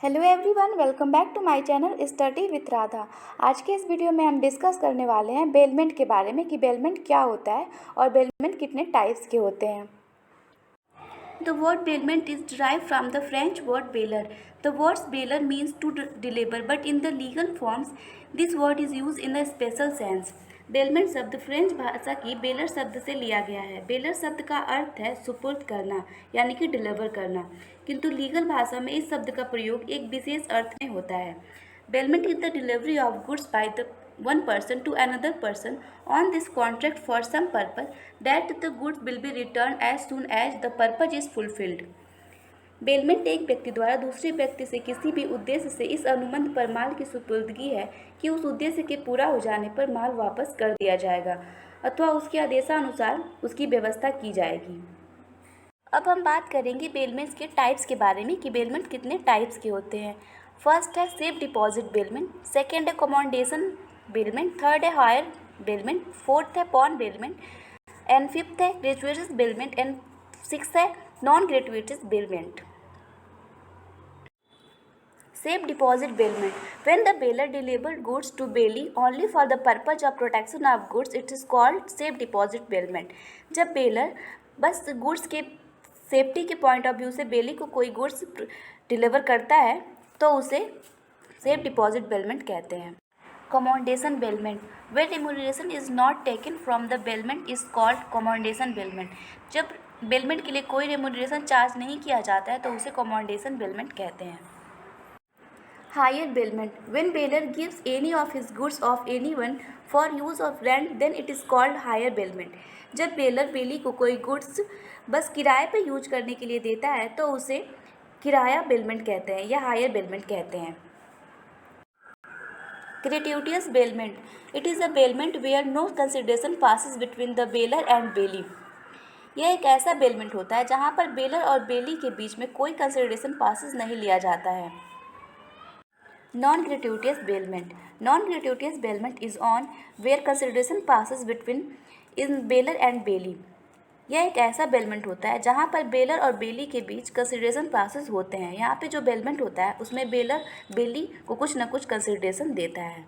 Hello everyone, welcome back to my channel study with Radha. आज के इस वीडियो में हम डिस्कस करने वाले हैं बेलमेंट के बारे में कि बेलमेंट क्या होता है और बेलमेंट कितने टाइप्स के होते हैं। The word bailment is derived from the French word bailor. The word bailor means to deliver, but in the legal forms, this word is used in a special sense. Bailment शब्द French भाषा की baler शब्द से लिया गया है। Baler शब्द का अर्थ है सुपुर्द करना यानी कि डिलीवर करना, किंतु लीगल भाषा में इस शब्द का प्रयोग एक विशेष अर्थ में होता है। Bailment is the delivery of goods by the one person to another person on this contract for some purpose that the goods will be returned as soon as the purpose is fulfilled. Bailment एक व्यक्ति द्वारा दूसरे व्यक्ति से किसी भी उद्देश्य से इस अनुबंध पर माल की सुपुर्दगी है कि उस उद्देश्य के पूरा हो जाने पर माल वापस कर दिया जाएगा अथवा उसके आदेशानुसार उसकी व्यवस्था की जाएगी। अब हम बात करेंगे बेलमेंट्स के टाइप्स के बारे में कि बेलमेंट कितने टाइप्स के होते हैं। फर्स्ट है सेफ डिपॉजिट बेलमेंट, सेकेंड है कमोडेशन बेलमेंट, थर्ड है हायर बेलमेंट, फोर्थ है पॉन बेलमेंट एंड फिफ्थ है ग्रेचुइटस बेलमेंट एंड सिक्स्थ है non gratuitous bailment. Safe deposit bailment. When the bailor delivered goods to bailee only for the purpose of protection of goods, it is called safe deposit bailment. जब baler बस goods के safety के point of view से बेली को कोई goods deliver करता है तो उसे सेफ डिपॉजिट बेलमेंट कहते हैं। Accommodation bailment, when remuneration is not taken from the bailment is called accommodation bailment. जब बेलमेंट के लिए कोई रेम्यूनरेशन चार्ज नहीं किया जाता है तो उसे कमोडेशन बेलमेंट कहते हैं। Hire bailment, when bailor gives any of his goods of anyone for use of rent then it is called hire bailment. जब बेलर बेली को कोई गुड्स बस किराए पे यूज करने के लिए देता है तो उसे किराया बेलमेंट कहते हैं या हायर बेलमेंट कहते हैं। Gratuitous bailment, it is a bailment where no consideration passes between the bailor and bailee. यह एक ऐसा बेलमेंट होता है जहाँ पर बेलर और बेली के बीच में कोई कंसिडरेशन पासिस नहीं लिया जाता है। Non-gratuitous bailment. Non-gratuitous bailment is on where consideration passes between in bailor and bailee. यह एक ऐसा बेलमेंट होता है जहाँ पर बेलर और बेली के बीच कंसिडरेशन पासिस होते हैं। यहाँ पे जो बेलमेंट होता है उसमें बेलर बेली को कुछ न कुछ कंसिडरेशन देता है।